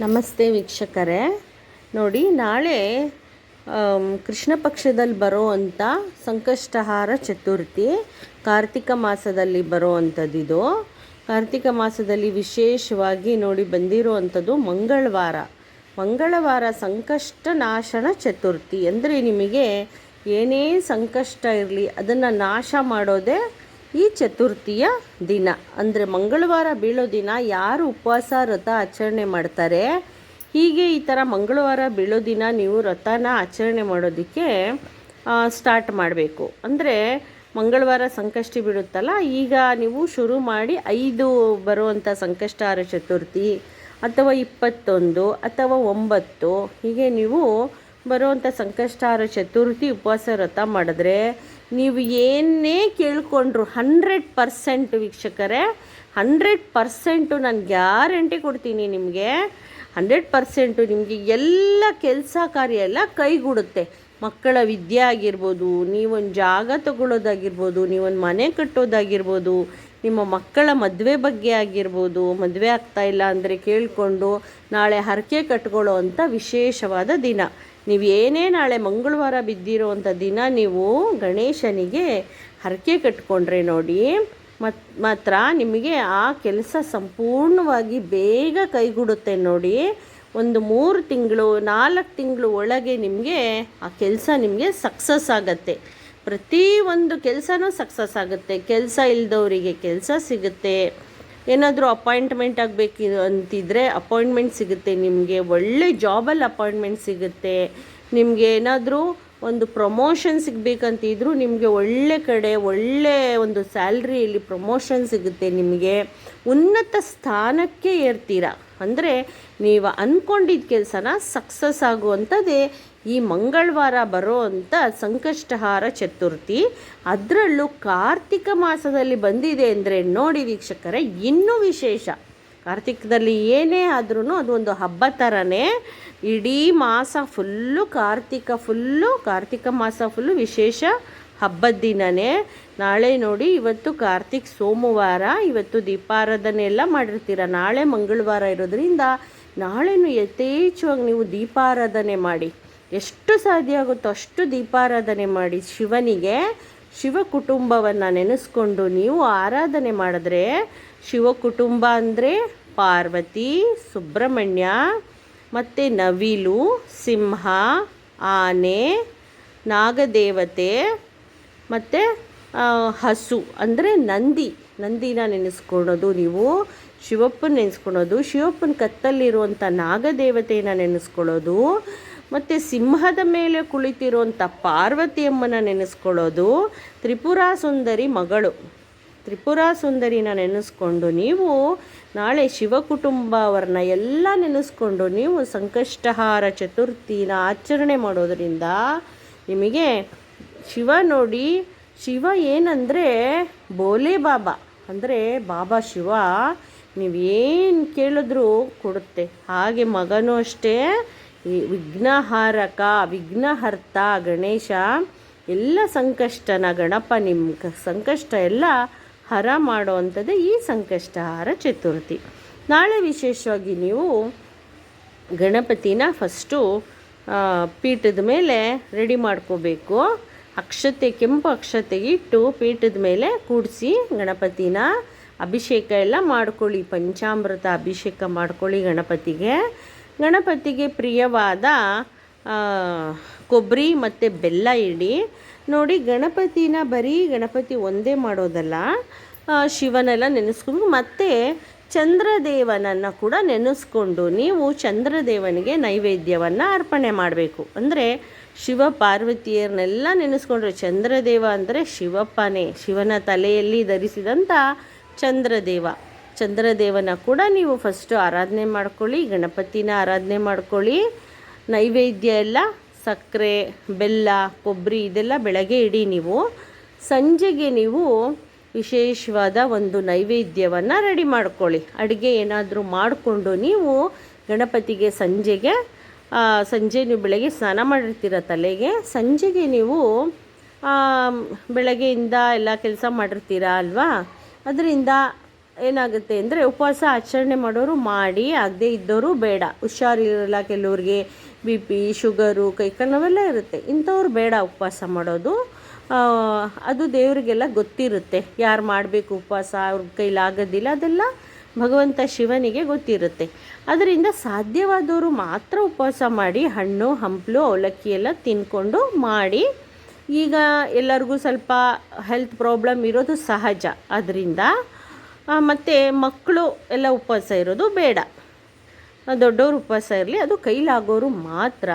ನಮಸ್ತೆ ವೀಕ್ಷಕರೇ. ನೋಡಿ, ನಾಳೆ ಕೃಷ್ಣ ಪಕ್ಷದಲ್ಲಿ ಬರೋವಂಥ ಸಂಕಷ್ಟಹಾರ ಚತುರ್ಥಿ ಕಾರ್ತಿಕ ಮಾಸದಲ್ಲಿ ಬರೋವಂಥದ್ದಿದು. ಕಾರ್ತಿಕ ಮಾಸದಲ್ಲಿ ವಿಶೇಷವಾಗಿ ನೋಡಿ ಬಂದಿರುವಂಥದ್ದು ಮಂಗಳವಾರ ಸಂಕಷ್ಟ ನಾಶನ ಚತುರ್ಥಿ. ಅಂದರೆ ನಿಮಗೆ ಏನೇ ಸಂಕಷ್ಟ ಇರಲಿ ಅದನ್ನು ನಾಶ ಮಾಡೋದೇ ಈ ಚತುರ್ಥಿಯ ದಿನ. ಅಂದರೆ ಮಂಗಳವಾರ ಬೀಳೋ ದಿನ ಯಾರು ಉಪವಾಸ ವ್ರತ ಆಚರಣೆ ಮಾಡ್ತಾರೆ, ಹೀಗೆ ಈ ಥರ ಮಂಗಳವಾರ ಬೀಳೋ ದಿನ ನೀವು ವ್ರತನ ಆಚರಣೆ ಮಾಡೋದಕ್ಕೆ ಸ್ಟಾರ್ಟ್ ಮಾಡಬೇಕು. ಅಂದರೆ ಮಂಗಳವಾರ ಸಂಕಷ್ಟಿ ಬಿಡುತ್ತಲ್ಲ, ಈಗ ನೀವು ಶುರು ಮಾಡಿ 5 ಬರುವಂಥ ಸಂಕಷ್ಟಹಾರ ಚತುರ್ಥಿ ಅಥವಾ 21 ಅಥವಾ 9 ಹೀಗೆ ನೀವು ಬರುವಂಥ ಸಂಕಷ್ಟಹಾರ ಚತುರ್ಥಿ ಉಪವಾಸ ವ್ರತ ಮಾಡಿದ್ರೆ ನೀವು ಏನೇ ಕೇಳಿಕೊಂಡ್ರು 100% ವೀಕ್ಷಕರೇ, 100% ನಾನು ಗ್ಯಾರಂಟಿ ಕೊಡ್ತೀನಿ ನಿಮಗೆ. 100% ನಿಮಗೆ ಎಲ್ಲ ಕೆಲಸ ಕಾರ್ಯ ಎಲ್ಲ ಕೈಗೂಡುತ್ತೆ. ಮಕ್ಕಳ ವಿದ್ಯೆ ಆಗಿರ್ಬೋದು, ನೀವೊಂದು ಜಾಗ ತಗೊಳ್ಳೋದಾಗಿರ್ಬೋದು, ನೀವೊಂದು ಮನೆ ಕಟ್ಟೋದಾಗಿರ್ಬೋದು, ನಿಮ್ಮ ಮಕ್ಕಳ ಮದುವೆ ಬಗ್ಗೆ ಆಗಿರ್ಬೋದು, ಮದುವೆ ಆಗ್ತಾಯಿಲ್ಲ ಅಂದರೆ ಕೇಳಿಕೊಂಡು ನಾಳೆ ಹರಕೆ ಕಟ್ಕೊಳ್ಳೋ ಅಂಥ ವಿಶೇಷವಾದ ದಿನ. ನೀವು ಏನೇ ನಾಳೆ ಮಂಗಳವಾರ ಬಿದ್ದಿರೋವಂಥ ದಿನ ನೀವು ಗಣೇಶನಿಗೆ ಹರಕೆ ಕಟ್ಕೊಂಡ್ರೆ ನೋಡಿ ಮಾತ್ರ ನಿಮಗೆ ಆ ಕೆಲಸ ಸಂಪೂರ್ಣವಾಗಿ ಬೇಗ ಕೈಗೂಡುತ್ತೆ ನೋಡಿ. ಒಂದು 3 ತಿಂಗಳು 4 ತಿಂಗಳು ಒಳಗೆ ನಿಮಗೆ ಆ ಕೆಲಸ ನಿಮಗೆ ಸಕ್ಸಸ್ ಆಗುತ್ತೆ. ಪ್ರತಿಯೊಂದು ಕೆಲಸನೂ ಸಕ್ಸಸ್ ಆಗುತ್ತೆ. ಕೆಲಸ ಇಲ್ಲದವರಿಗೆ ಕೆಲಸ ಸಿಗುತ್ತೆ. ಏನಾದರೂ ಅಪಾಯಿಂಟ್ಮೆಂಟ್ ಆಗಬೇಕು ಅಂತಿದ್ರೆ ಅಪಾಯಿಂಟ್ಮೆಂಟ್ ಸಿಗುತ್ತೆ. ನಿಮಗೆ ಒಳ್ಳೆ ಜಾಬಲ್ಲಿ ಅಪಾಯಿಂಟ್ಮೆಂಟ್ ಸಿಗುತ್ತೆ. ನಿಮಗೆ ಏನಾದರೂ ಒಂದು ಪ್ರಮೋಷನ್ ಸಿಗಬೇಕಂತಿದ್ರು ನಿಮಗೆ ಒಳ್ಳೆ ಕಡೆ ಒಳ್ಳೆ ಒಂದು ಸ್ಯಾಲ್ರಿಯಲ್ಲಿ ಪ್ರಮೋಷನ್ ಸಿಗುತ್ತೆ. ನಿಮಗೆ ಉನ್ನತ ಸ್ಥಾನಕ್ಕೆ ಏರ್ತೀರ. ಅಂದರೆ ನೀವು ಅಂದ್ಕೊಂಡಿದ್ದ ಕೆಲಸನ ಸಕ್ಸಸ್ ಆಗುವಂಥದ್ದೇ ಈ ಮಂಗಳವಾರ ಬರೋ ಅಂಥ ಸಂಕಷ್ಟಹಾರ ಚತುರ್ಥಿ. ಅದರಲ್ಲೂ ಕಾರ್ತಿಕ ಮಾಸದಲ್ಲಿ ಬಂದಿದೆ ಅಂದರೆ ನೋಡಿ ವೀಕ್ಷಕರೇ, ಇನ್ನೂ ವಿಶೇಷ. ಕಾರ್ತಿಕದಲ್ಲಿ ಏನೇ ಆದ್ರೂ ಅದು ಒಂದು ಹಬ್ಬ ಥರನೇ. ಇಡೀ ಮಾಸ ಫುಲ್ಲು ಕಾರ್ತಿಕ ಮಾಸ ಫುಲ್ಲು ವಿಶೇಷ ಹಬ್ಬದ ದಿನವೇ. ನಾಳೆ ನೋಡಿ, ಇವತ್ತು ಕಾರ್ತಿಕ್ ಸೋಮವಾರ, ಇವತ್ತು ದೀಪಾರಾಧನೆ ಎಲ್ಲ ಮಾಡಿರ್ತೀರ. ನಾಳೆ ಮಂಗಳವಾರ ಇರೋದ್ರಿಂದ ನಾಳೆನೂ ಯಥೇಚ್ಛವಾಗಿ ನೀವು ದೀಪಾರಾಧನೆ ಮಾಡಿ. ಎಷ್ಟು ಸಾಧ್ಯ ಆಗುತ್ತೋ ಅಷ್ಟು ದೀಪಾರಾಧನೆ ಮಾಡಿ. ಶಿವ ಕುಟುಂಬವನ್ನು ನೆನೆಸ್ಕೊಂಡು ನೀವು ಆರಾಧನೆ ಮಾಡಿದ್ರೆ, ಶಿವ ಕುಟುಂಬ ಅಂದರೆ ಪಾರ್ವತಿ, ಸುಬ್ರಹ್ಮಣ್ಯ, ಮತ್ತು ನವಿಲು, ಸಿಂಹ, ಆನೆ, ನಾಗದೇವತೆ, ಮತ್ತು ಹಸು ಅಂದರೆ ನಂದಿನ ನೆನೆಸ್ಕೊಳ್ಳೋದು. ನೀವು ಶಿವಪ್ಪನ ನೆನೆಸ್ಕೊಳ್ಳೋದು, ಶಿವಪ್ಪನ ಕತ್ತಲ್ಲಿರುವಂಥ ನಾಗದೇವತೆಯನ್ನು ನೆನೆಸ್ಕೊಳ್ಳೋದು, ಮತ್ತು ಸಿಂಹದ ಮೇಲೆ ಕುಳಿತಿರುವಂಥ ಪಾರ್ವತಿಯಮ್ಮನ ನೆನೆಸ್ಕೊಳ್ಳೋದು, ತ್ರಿಪುರಾ ಸುಂದರಿನ ನೆನೆಸ್ಕೊಂಡು ನೀವು ನಾಳೆ ಶಿವ ಕುಟುಂಬ ಅವ್ರನ್ನ ಎಲ್ಲ ನೆನೆಸ್ಕೊಂಡು ನೀವು ಸಂಕಷ್ಟಹಾರ ಚತುರ್ಥಿನ ಆಚರಣೆ ಮಾಡೋದರಿಂದ ನಿಮಗೆ ಶಿವ ಏನಂದರೆ ಬೋಲೆ ಬಾಬಾ. ಅಂದರೆ ಬಾಬಾ ಶಿವ ನೀವೇನು ಕೇಳಿದ್ರೂ ಕೊಡುತ್ತೆ. ಹಾಗೆ ಮಗನೂ ಅಷ್ಟೇ, ಈ ವಿಘ್ನಹರ್ತ ಗಣೇಶ ಎಲ್ಲ ಸಂಕಷ್ಟನ ಗಣಪ ನಿಮ್ಮ ಸಂಕಷ್ಟ ಎಲ್ಲ ಹರ ಮಾಡುವಂಥದ್ದು ಈ ಸಂಕಷ್ಟಹಾರ ಚತುರ್ಥಿ. ನಾಳೆ ವಿಶೇಷವಾಗಿ ನೀವು ಗಣಪತಿನ ಫಸ್ಟು ಪೀಠದ ಮೇಲೆ ರೆಡಿ ಮಾಡ್ಕೋಬೇಕು. ಕೆಂಪು ಅಕ್ಷತೆ ಇಟ್ಟು ಪೀಠದ ಮೇಲೆ ಕೂಡಿಸಿ ಗಣಪತಿನ ಅಭಿಷೇಕ ಎಲ್ಲ ಮಾಡ್ಕೊಳ್ಳಿ. ಪಂಚಾಮೃತ ಅಭಿಷೇಕ ಮಾಡ್ಕೊಳ್ಳಿ ಗಣಪತಿಗೆ ಪ್ರಿಯವಾದ ಕೊಬ್ಬರಿ ಮತ್ತು ಬೆಲ್ಲ ಇಡಿ. ನೋಡಿ, ಗಣಪತಿ ಒಂದೇ ಮಾಡೋದಲ್ಲ, ಶಿವನೆಲ್ಲ ನೆನೆಸ್ಕೊಂಡು ಮತ್ತು ಚಂದ್ರದೇವನನ್ನು ಕೂಡ ನೆನೆಸ್ಕೊಂಡು ನೀವು ಚಂದ್ರದೇವನಿಗೆ ನೈವೇದ್ಯವನ್ನು ಅರ್ಪಣೆ ಮಾಡಬೇಕು. ಅಂದರೆ ಶಿವ ಪಾರ್ವತಿಯರನ್ನೆಲ್ಲ ನೆನೆಸ್ಕೊಂಡ್ರೆ, ಚಂದ್ರದೇವ ಅಂದರೆ ಶಿವಪ್ಪನೇ, ಶಿವನ ತಲೆಯಲ್ಲಿ ಧರಿಸಿದಂಥ ಚಂದ್ರದೇವನ ಕೂಡ ನೀವು ಫಸ್ಟು ಆರಾಧನೆ ಮಾಡ್ಕೊಳ್ಳಿ. ಗಣಪತಿನ ಆರಾಧನೆ ಮಾಡ್ಕೊಳ್ಳಿ. ನೈವೇದ್ಯ ಎಲ್ಲ ಸಕ್ಕರೆ, ಬೆಲ್ಲ, ಕೊಬ್ಬರಿ ಇದೆಲ್ಲ ಬೆಳಗ್ಗೆ ಇಡಿ. ನೀವು ಸಂಜೆಗೆ ನೀವು ವಿಶೇಷವಾದ ಒಂದು ನೈವೇದ್ಯವನ್ನು ರೆಡಿ ಮಾಡ್ಕೊಳ್ಳಿ. ಅಡುಗೆ ಏನಾದರೂ ಮಾಡಿಕೊಂಡು ನೀವು ಗಣಪತಿಗೆ ಸಂಜೆ ನೀವು ಬೆಳಗ್ಗೆ ಸ್ನಾನ ಮಾಡಿರ್ತೀರ ತಲೆಗೆ, ಸಂಜೆಗೆ ನೀವು ಬೆಳಗ್ಗೆಯಿಂದ ಎಲ್ಲ ಕೆಲಸ ಮಾಡಿರ್ತೀರ ಅಲ್ವಾ, ಅದರಿಂದ ಏನಾಗುತ್ತೆ ಅಂದರೆ ಉಪವಾಸ ಆಚರಣೆ ಮಾಡೋರು ಮಾಡಿ, ಆಗದೇ ಇದ್ದವರು ಬೇಡ. ಹುಷಾರಿರಲ್ಲ ಕೆಲವ್ರಿಗೆ, ಬಿ ಪಿ, ಶುಗರು, ಕೈಕಾಲು ನೋವೆಲ್ಲ ಇರುತ್ತೆ, ಇಂಥವ್ರು ಬೇಡ ಉಪವಾಸ ಮಾಡೋದು. ಅದು ದೇವರಿಗೆಲ್ಲ ಗೊತ್ತಿರುತ್ತೆ ಯಾರು ಮಾಡಬೇಕು ಉಪವಾಸ, ಅವ್ರ ಕೈಲಾಗೋದಿಲ್ಲ, ಅದೆಲ್ಲ ಭಗವಂತ ಶಿವನಿಗೆ ಗೊತ್ತಿರುತ್ತೆ. ಅದರಿಂದ ಸಾಧ್ಯವಾದವರು ಮಾತ್ರ ಉಪವಾಸ ಮಾಡಿ ಹಣ್ಣು ಹಂಪಲು ಅವಲಕ್ಕಿ ಎಲ್ಲ ತಿಂದ್ಕೊಂಡು ಮಾಡಿ. ಈಗ ಎಲ್ಲರಿಗೂ ಸ್ವಲ್ಪ ಹೆಲ್ತ್ ಪ್ರಾಬ್ಲಮ್ ಇರೋದು ಸಹಜ, ಅದರಿಂದ ಮತ್ತು ಮಕ್ಕಳು ಎಲ್ಲ ಉಪವಾಸ ಇರೋದು ಬೇಡ. ದೊಡ್ಡವರು ಉಪವಾಸ ಇರಲಿ, ಅದು ಕೈಲಾಗೋರು ಮಾತ್ರ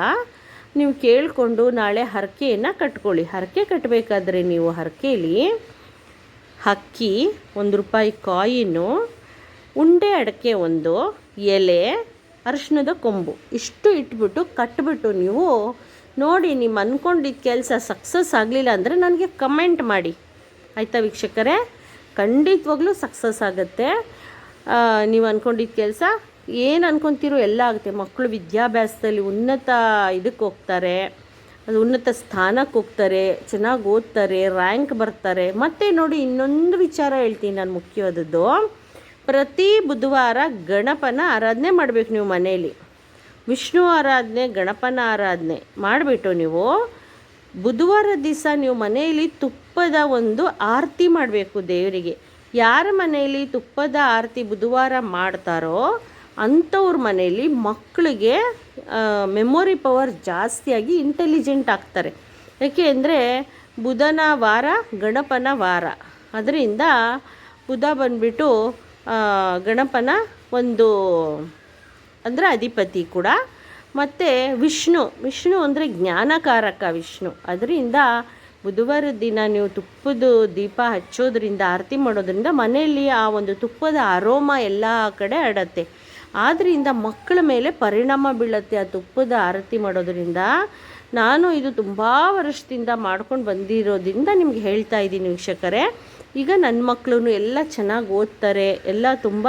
ನೀವು ಕೇಳಿಕೊಂಡು ನಾಳೆ ಹರಕೆಯನ್ನು ಕಟ್ಕೊಳ್ಳಿ. ಹರಕೆ ಕಟ್ಟಬೇಕಾದ್ರೆ ನೀವು ಹರಕೆಯಲ್ಲಿ ಅಕ್ಕಿ, ₹1 ಕಾಯಿನು, ಉಂಡೆ ಅಡಕೆ, ಒಂದು ಎಲೆ, ಅರಿಶಿಣದ ಕೊಂಬು, ಇಷ್ಟು ಇಟ್ಬಿಟ್ಟು ಕಟ್ಬಿಟ್ಟು ನೀವು ನೋಡಿ. ನೀವು ಅಂದ್ಕೊಂಡಿದ್ದ ಕೆಲಸ ಸಕ್ಸಸ್ ಆಗಲಿಲ್ಲ ಅಂದರೆ ನನಗೆ ಕಮೆಂಟ್ ಮಾಡಿ, ಆಯಿತಾ ವೀಕ್ಷಕರೇ? ಖಂಡಿತವಾಗ್ಲೂ ಸಕ್ಸಸ್ ಆಗುತ್ತೆ. ನೀವು ಅಂದ್ಕೊಂಡಿದ್ದ ಕೆಲಸ ಏನು ಅಂದ್ಕೊತೀರೋ ಎಲ್ಲ ಆಗುತ್ತೆ. ಮಕ್ಕಳು ವಿದ್ಯಾಭ್ಯಾಸದಲ್ಲಿ ಉನ್ನತ ಇದಕ್ಕೆ ಹೋಗ್ತಾರೆ, ಅದು ಉನ್ನತ ಸ್ಥಾನಕ್ಕೆ ಹೋಗ್ತಾರೆ, ಚೆನ್ನಾಗಿ ಓದ್ತಾರೆ, ರ್ಯಾಂಕ್ ಬರ್ತಾರೆ. ಮತ್ತು ನೋಡಿ, ಇನ್ನೊಂದು ವಿಚಾರ ಹೇಳ್ತೀನಿ ನಾನು ಮುಖ್ಯವಾದದ್ದು. ಪ್ರತಿ ಬುಧವಾರ ಗಣಪನ ಆರಾಧನೆ ಮಾಡಬೇಕು ನೀವು ಮನೆಯಲ್ಲಿ. ವಿಷ್ಣು ಆರಾಧನೆ, ಗಣಪನ ಆರಾಧನೆ ಮಾಡಿಬಿಟ್ಟು ನೀವು ಬುಧವಾರ ದಿವಸ ನೀವು ಮನೆಯಲ್ಲಿ ತುಪ್ಪದ ಒಂದು ಆರತಿ ಮಾಡಬೇಕು ದೇವರಿಗೆ. ಯಾರ ಮನೆಯಲ್ಲಿ ತುಪ್ಪದ ಆರತಿ ಬುಧವಾರ ಮಾಡ್ತಾರೋ ಅಂಥವ್ರ ಮನೆಯಲ್ಲಿ ಮಕ್ಕಳಿಗೆ ಮೆಮೊರಿ ಪವರ್ ಜಾಸ್ತಿಯಾಗಿ ಇಂಟೆಲಿಜೆಂಟ್ ಆಗ್ತಾರೆ. ಯಾಕೆ ಅಂದರೆ ಬುಧನ ವಾರ ಗಣಪನ ವಾರ, ಅದರಿಂದ ಬುಧ ಬಂದುಬಿಟ್ಟು ಗಣಪನ ಒಂದು ಅಂದರೆ ಅಧಿಪತಿ ಕೂಡ. ಮತ್ತು ವಿಷ್ಣು ಅಂದರೆ ಜ್ಞಾನಕಾರಕ ವಿಷ್ಣು. ಅದರಿಂದ ಬುಧವಾರದ ದಿನ ನೀವು ತುಪ್ಪದ ದೀಪ ಹಚ್ಚೋದ್ರಿಂದ, ಆರತಿ ಮಾಡೋದ್ರಿಂದ ಮನೆಯಲ್ಲಿ ಆ ಒಂದು ತುಪ್ಪದ ಅರೋಮ ಎಲ್ಲ ಕಡೆ ಹರಡುತ್ತೆ. ಆದ್ದರಿಂದ ಮಕ್ಕಳ ಮೇಲೆ ಪರಿಣಾಮ ಬೀಳುತ್ತೆ ಆ ತುಪ್ಪದ ಆರತಿ ಮಾಡೋದ್ರಿಂದ. ನಾನು ಇದು ತುಂಬ ವರ್ಷದಿಂದ ಮಾಡ್ಕೊಂಡು ಬಂದಿರೋದ್ರಿಂದ ನಿಮ್ಗೆ ಹೇಳ್ತಾ ಇದ್ದೀನಿ ವೀಕ್ಷಕರೇ. ಈಗ ನನ್ನ ಮಕ್ಕಳು ಎಲ್ಲ ಚೆನ್ನಾಗಿ ಓದ್ತಾರೆ, ಎಲ್ಲ ತುಂಬ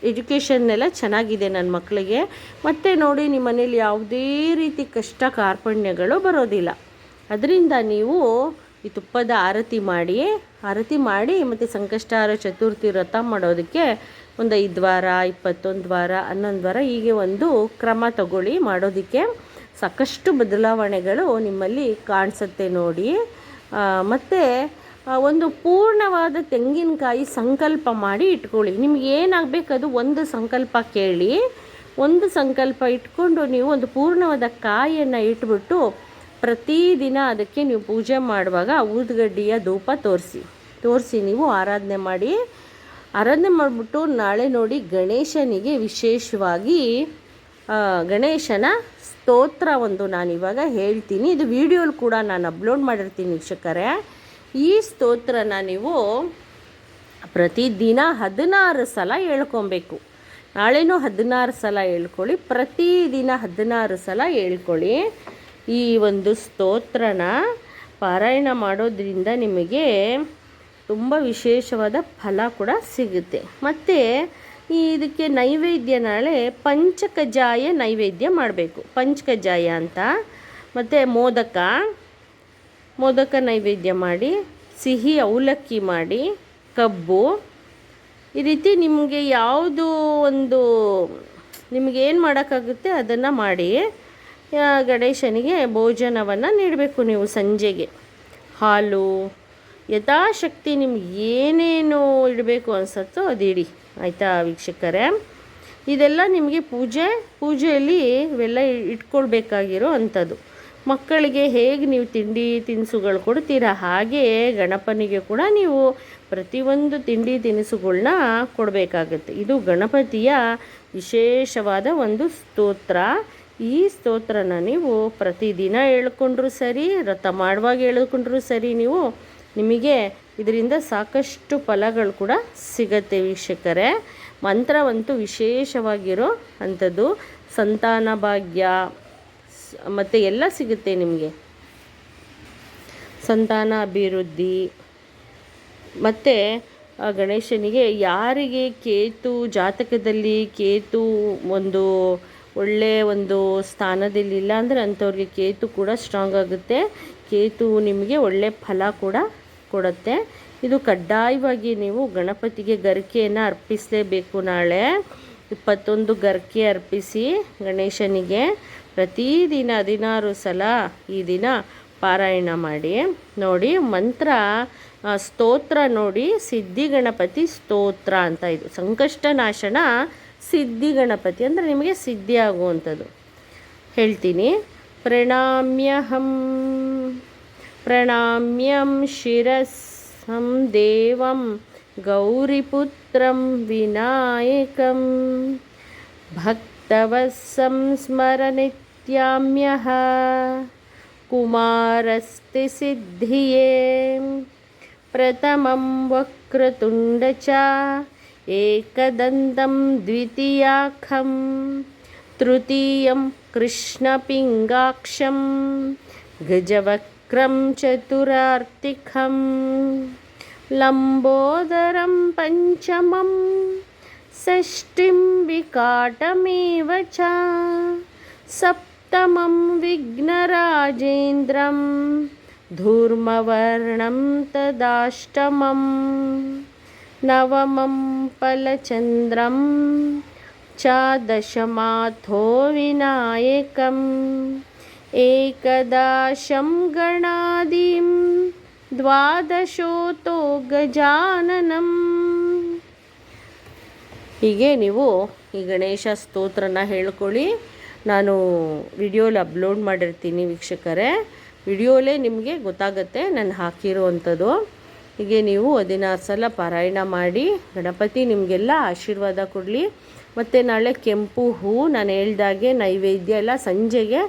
ಎಜುಕೇಷನ್ ಎಲ್ಲ ಚೆನ್ನಾಗಿದೆ ನನ್ನ ಮಕ್ಕಳಿಗೆ. ಮತ್ತು ನೋಡಿ, ನಿಮ್ಮ ಮನೇಲಿ ಯಾವುದೇ ರೀತಿ ಕಷ್ಟ ಕಾರ್ಪಣ್ಯಗಳು ಬರೋದಿಲ್ಲ. ಅದರಿಂದ ನೀವು ಈ ತುಪ್ಪದ ಆರತಿ ಮಾಡಿ ಮತ್ತು ಸಂಕಷ್ಟಹಾರ ಚತುರ್ಥಿ ವ್ರತ ಮಾಡೋದಕ್ಕೆ ಒಂದು 5 ವಾರ, 21 ವಾರ, 11 ವಾರ ಹೀಗೆ ಒಂದು ಕ್ರಮ ತಗೊಳ್ಳಿ. ಮಾಡೋದಕ್ಕೆ ಸಾಕಷ್ಟು ಬದಲಾವಣೆಗಳು ನಿಮ್ಮಲ್ಲಿ ಕಾಣಿಸುತ್ತೆ ನೋಡಿ. ಮತ್ತು ಒಂದು ಪೂರ್ಣವಾದ ತೆಂಗಿನಕಾಯಿ ಸಂಕಲ್ಪ ಮಾಡಿ ಇಟ್ಕೊಳ್ಳಿ. ನಿಮ್ಗೆ ಏನಾಗಬೇಕು ಅದು ಒಂದು ಸಂಕಲ್ಪ ಕೇಳಿ, ಒಂದು ಸಂಕಲ್ಪ ಇಟ್ಕೊಂಡು ನೀವು ಒಂದು ಪೂರ್ಣವಾದ ಕಾಯಿಯನ್ನು ಇಟ್ಬಿಟ್ಟು ಪ್ರತಿದಿನ ಅದಕ್ಕೆ ನೀವು ಪೂಜೆ ಮಾಡುವಾಗ ಊದುಗಡ್ಡಿಯ ಧೂಪ ತೋರಿಸಿ ನೀವು ಆರಾಧನೆ ಮಾಡಿಬಿಟ್ಟು ನಾಳೆ ನೋಡಿ ಗಣೇಶನಿಗೆ ವಿಶೇಷವಾಗಿ ಗಣೇಶನ ಸ್ತೋತ್ರ ಒಂದು ನಾನು ಇವಾಗ ಹೇಳ್ತೀನಿ. ಇದು ವಿಡಿಯೋಲಿ ಕೂಡ ನಾನು ಅಪ್ಲೋಡ್ ಮಾಡಿರ್ತೀನಿ ವೀಕ್ಷಕರೇ. ಈ ಸ್ತೋತ್ರನ ನೀವು ಪ್ರತಿದಿನ 16 ಸಲ ಹೇಳ್ಕೊಬೇಕು. ನಾಳೆನೂ 16 ಸಲ ಹೇಳ್ಕೊಳ್ಳಿ, ಪ್ರತಿದಿನ 16 ಸಲ ಹೇಳ್ಕೊಳ್ಳಿ. ಈ ಒಂದು ಸ್ತೋತ್ರನ ಪಾರಾಯಣ ಮಾಡೋದ್ರಿಂದ ನಿಮಗೆ ತುಂಬ ವಿಶೇಷವಾದ ಫಲ ಕೂಡ ಸಿಗುತ್ತೆ. ಮತ್ತು ಇದಕ್ಕೆ ನೈವೇದ್ಯ ನಾಳೆ ಪಂಚಕಜಾಯ ನೈವೇದ್ಯ ಮಾಡಬೇಕು. ಪಂಚಕಜಾಯ ಅಂತ. ಮತ್ತು ಮೋದಕ ನೈವೇದ್ಯ ಮಾಡಿ, ಸಿಹಿ ಅವಲಕ್ಕಿ ಮಾಡಿ, ಕಬ್ಬು, ಈ ರೀತಿ ನಿಮಗೆ ಯಾವುದು ಒಂದು ನಿಮಗೇನು ಮಾಡೋಕ್ಕಾಗುತ್ತೆ ಅದನ್ನು ಮಾಡಿ ಗಣೇಶನಿಗೆ ಭೋಜನವನ್ನು ನೀಡಬೇಕು. ನೀವು ಸಂಜೆಗೆ ಹಾಲು ಯಥಾಶಕ್ತಿ ನಿಮ್ಗೆ ಏನೇನು ಇಡಬೇಕು ಅನಿಸುತ್ತೋ ಅದು ಇಡಿ, ಆಯಿತಾ ವೀಕ್ಷಕರೇ? ಇದೆಲ್ಲ ನಿಮಗೆ ಪೂಜೆಯಲ್ಲಿ ಇವೆಲ್ಲ ಇಟ್ಕೊಳ್ಬೇಕಾಗಿರೋ ಅಂಥದ್ದು. ಮಕ್ಕಳಿಗೆ ಹೇಗೆ ನೀವು ತಿಂಡಿ ತಿನಿಸುಗಳು ಕೊಡ್ತೀರಾ ಹಾಗೆ ಗಣಪನಿಗೆ ಕೂಡ ನೀವು ಪ್ರತಿಯೊಂದು ತಿಂಡಿ ತಿನಿಸುಗಳನ್ನ ಕೊಡಬೇಕಾಗತ್ತೆ. ಇದು ಗಣಪತಿಯ ವಿಶೇಷವಾದ ಒಂದು ಸ್ತೋತ್ರ. ಈ ಸ್ತೋತ್ರನ ನೀವು ಪ್ರತಿದಿನ ಹೇಳ್ಕೊಂಡ್ರೂ ಸರಿ, ವ್ರತ ಮಾಡುವಾಗ ಹೇಳ್ಕೊಂಡ್ರೂ ಸರಿ, ನಿಮಗೆ ಇದರಿಂದ ಸಾಕಷ್ಟು ಫಲಗಳು ಕೂಡ ಸಿಗತ್ತೆ ವೀಕ್ಷಕರೇ. ಮಂತ್ರವಂತೂ ವಿಶೇಷವಾಗಿರೋ ಅಂಥದ್ದು. ಸಂತಾನ ಭಾಗ್ಯ ಮತ್ತು ಎಲ್ಲ ಸಿಗುತ್ತೆ ನಿಮಗೆ, ಸಂತಾನ ಅಭಿವೃದ್ಧಿ. ಮತ್ತು ಗಣೇಶನಿಗೆ ಯಾರಿಗೆ ಕೇತು ಜಾತಕದಲ್ಲಿ ಕೇತು ಒಂದು ಒಳ್ಳೆಯ ಒಂದು ಸ್ಥಾನದಲ್ಲಿಲ್ಲ ಅಂದರೆ ಅಂಥವ್ರಿಗೆ ಕೇತು ಕೂಡ ಸ್ಟ್ರಾಂಗ್ ಆಗುತ್ತೆ. ಕೇತು ನಿಮಗೆ ಒಳ್ಳೆ ಫಲ ಕೂಡ ಕೊಡುತ್ತೆ. ಇದು ಕಡ್ಡಾಯವಾಗಿ ನೀವು ಗಣಪತಿಗೆ ಗರಿಕೆಯನ್ನು ಅರ್ಪಿಸಲೇಬೇಕು. ನಾಳೆ 21 ಗರಿಕೆ ಅರ್ಪಿಸಿ ಗಣೇಶನಿಗೆ ಪ್ರತಿದಿನ 16 ಸಲ ಈ ದಿನ ಪಾರಾಯಣ ಮಾಡಿ. ನೋಡಿ ಮಂತ್ರ ಸ್ತೋತ್ರ ನೋಡಿ, ಸಿದ್ಧಿ ಗಣಪತಿ ಸ್ತೋತ್ರ ಅಂತ. ಇದು ಸಂಕಷ್ಟ ನಾಶನ ಸಿದ್ಧಿ ಗಣಪತಿ ಅಂದರೆ ನಿಮಗೆ ಸಿದ್ಧಿ ಆಗುವಂಥದ್ದು. ಹೇಳ್ತೀನಿ. ಪ್ರಣಾಮ್ಯಂ ಶಿರಸಂ ದೇವಂ ಗೌರಿಪುತ್ರಂ ವಿನಾಯಕಂ ಭಕ್ತವತ್ಸಂ ಸ್ಮರ ನಿತ್ಯಾಮ್ಯಃ ಕುಮಾರಸ್ತಿ ಸಿದ್ಧಿಯೇ ಪ್ರಥಮಂ ವಕ್ರತುಂಡ ಚ ಏಕದಂತಂ ದ್ವಿತೀಯಾಖಂ ತೃತೀಯಂ ಕೃಷ್ಣಪಿಂಗಾಕ್ಷಂ ಗಜವಕ್ರಂ ಚತುರಾರ್ತಿಕಂ ಲಂಬೋದರಂ ಪಂಚಮಂ ಷಷ್ಠಿಂ ವಿಕಾಟಮೇವ ಚ ಸಪ್ತಮಂ ವಿಘ್ನರಾಜೇಂದ್ರಂ ಧೂರ್ಮವರ್ಣಂ ತದಾಷ್ಟಮಂ ನವಮಂ ಫಲಚಂದ್ರಂ ಚ ದಶಮಾಥೋ ವಿನಾಯಕಂ ಏಕದಾಶಂ ಗಣಾದಿಂ ದ್ವಾದಶೋತೋ ಗಜಾನನಂ. ಹೀಗೆ ನೀವು ಈ ಗಣೇಶ ಸ್ತೋತ್ರನ ಹೇಳ್ಕೊಳ್ಳಿ. ನಾನು ವಿಡಿಯೋಲಿ ಅಪ್ಲೋಡ್ ಮಾಡಿರ್ತೀನಿ ವೀಕ್ಷಕರೇ. ವಿಡಿಯೋಲೇ ನಿಮಗೆ ಗೊತ್ತಾಗುತ್ತೆ ನಾನು ಹಾಕಿರುವಂಥದ್ದು. ಹೀಗೆ ನೀವು 16 ಸಲ ಪಾರಾಯಣ ಮಾಡಿ. ಗಣಪತಿ ನಿಮಗೆಲ್ಲ ಆಶೀರ್ವಾದ ಕೊಡಲಿ. ಮತ್ತು ನಾಳೆ ಕೆಂಪು ಹೂ ನಾನು ಹೇಳ್ದಾಗೆ ನೈವೇದ್ಯ ಎಲ್ಲ ಸಂಜೆಗೆ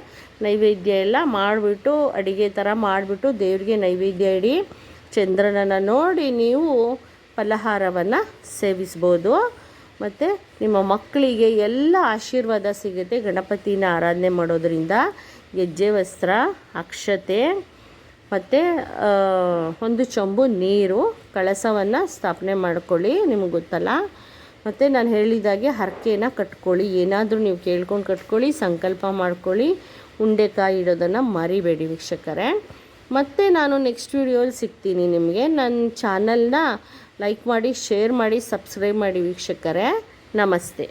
ನೈವೇದ್ಯ ಎಲ್ಲ ಮಾಡಿಬಿಟ್ಟು ಅಡುಗೆ ಥರ ಮಾಡಿಬಿಟ್ಟು ದೇವರಿಗೆ ನೈವೇದ್ಯ ಇಡಿ. ಚಂದ್ರನನ್ನು ನೋಡಿ ನೀವು ಫಲಹಾರವನ್ನು ಸೇವಿಸ್ಬೋದು. ಮತ್ತು ನಿಮ್ಮ ಮಕ್ಕಳಿಗೆ ಎಲ್ಲ ಆಶೀರ್ವಾದ ಸಿಗುತ್ತೆ ಗಣಪತಿನ ಆರಾಧನೆ ಮಾಡೋದರಿಂದ. ಗೆಜ್ಜೆ ವಸ್ತ್ರ, ಅಕ್ಷತೆ ಮತ್ತು ಒಂದು ಚೊಂಬು ನೀರು, ಕಳಸವನ್ನು ಸ್ಥಾಪನೆ ಮಾಡ್ಕೊಳ್ಳಿ. ನಿಮಗೆ ಗೊತ್ತಲ್ಲ. ಮತ್ತು ನಾನು ಹೇಳಿದಾಗೆ ಹರಕೆನ ಕಟ್ಕೊಳ್ಳಿ. ಏನಾದರೂ ನೀವು ಕೇಳ್ಕೊಂಡು ಕಟ್ಕೊಳ್ಳಿ, ಸಂಕಲ್ಪ ಮಾಡ್ಕೊಳ್ಳಿ. ಉಂಡೆಕಾಯಿ ಇಡೋದನ್ನು ಮರಿಬೇಡಿ ವೀಕ್ಷಕರೇ. ಮತ್ತು ನಾನು ನೆಕ್ಸ್ಟ್ ವಿಡಿಯೋಲಿ ಸಿಗ್ತೀನಿ ನಿಮಗೆ. ನನ್ನ ಚಾನಲ್ನ ಲೈಕ್ ಮಾಡಿ, ಶೇರ್ ಮಾಡಿ, ಸಬ್ಸ್ಕ್ರೈಬ್ ಮಾಡಿ ವೀಕ್ಷಕರೇ. ನಮಸ್ತೆ.